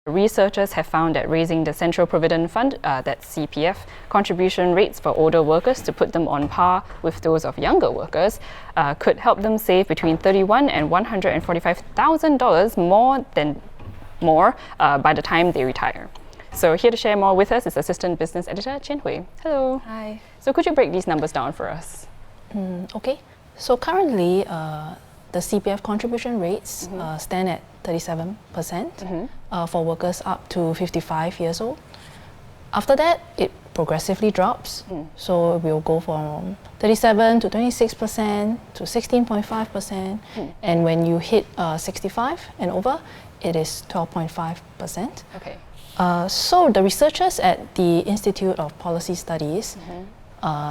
Researchers have found that raising the Central Provident Fund, that's CPF, contribution rates for older workers to put them on par with those of younger workers could help them save between $31,000 and $145,000 more by the time they retire. So here to share more with us is Assistant Business Editor Chian Hui. Hello. Hi. So could you break these numbers down for us? Okay. So currently, the CPF contribution rates stand at 37% for workers up to 55 years old. After that, it progressively drops. So we'll go from 37 to 26% to 16.5%. And when you hit 65 and over, it is 12.5%. Okay. So the researchers at the Institute of Policy Studies,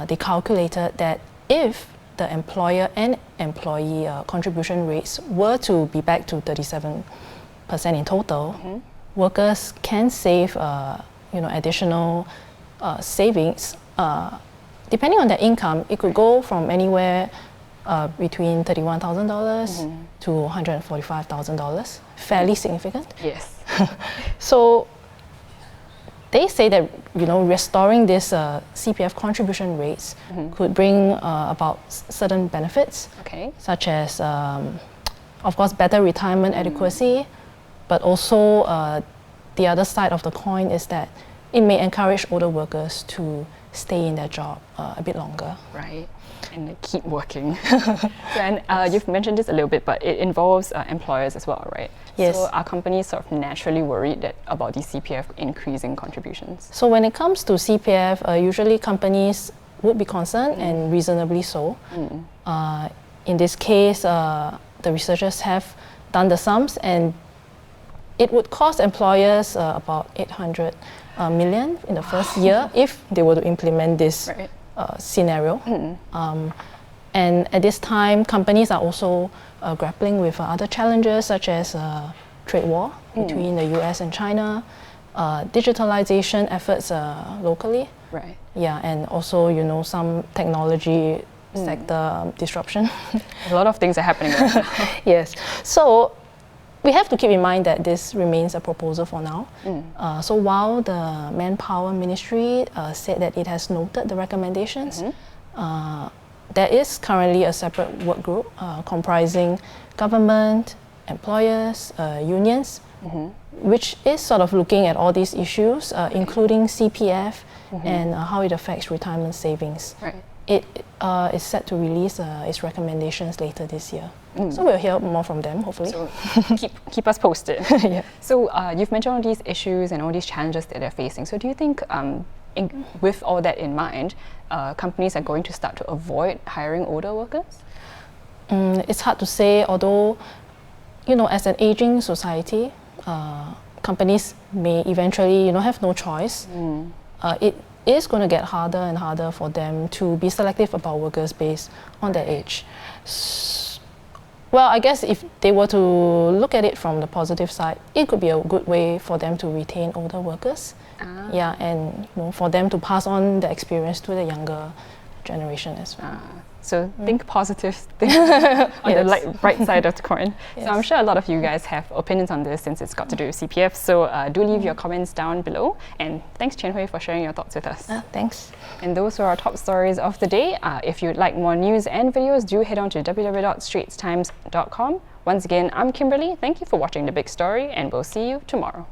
they calculated that if the employer and employee contribution rates were to be back to 37% in total, workers can save additional savings. Depending on their income, it could go from anywhere between $31,000 to $145,000. Fairly significant. Yes. So they say that restoring this CPF contribution rates could bring about certain benefits, such as, of course, better retirement adequacy, but also the other side of the coin is that it may encourage older workers to stay in their job a bit longer. Right, and keep working. You've mentioned this a little bit, but it involves employers as well, right? Yes. So are companies sort of naturally worried about these CPF increasing contributions? So when it comes to CPF, usually companies would be concerned, and reasonably so. In this case, the researchers have done the sums, and it would cost employers about $800 million in the first year if they were to implement this scenario. And at this time, companies are also grappling with other challenges such as trade war between the US and China, digitalization efforts locally. Right. Yeah, and also some technology sector disruption. A lot of things are happening right now. Yes. So we have to keep in mind that this remains a proposal for now. So while the Manpower Ministry said that it has noted the recommendations, there is currently a separate work group comprising government, employers, unions, which is sort of looking at all these issues, including CPF and how it affects retirement savings. Right. It is set to release its recommendations later this year. So we'll hear more from them, hopefully. So keep us posted. Yeah. So you've mentioned all these issues and all these challenges that they're facing. So do you think, with all that in mind, companies are going to start to avoid hiring older workers? It's hard to say, although, as an aging society, companies may eventually, have no choice. It is going to get harder and harder for them to be selective about workers based on their age. Well, I guess if they were to look at it from the positive side, it could be a good way for them to retain older workers. Yeah, and for them to pass on the experience to the younger generation as well. So think positive, think on the right side of the coin. Yes. So I'm sure a lot of you guys have opinions on this since it's got to do with CPF. So do leave your comments down below. And thanks, Chian Hui, for sharing your thoughts with us. Thanks. And those were our top stories of the day. If you'd like more news and videos, do head on to www.straitstimes.com. Once again, I'm Kimberly. Thank you for watching The Big Story, and we'll see you tomorrow.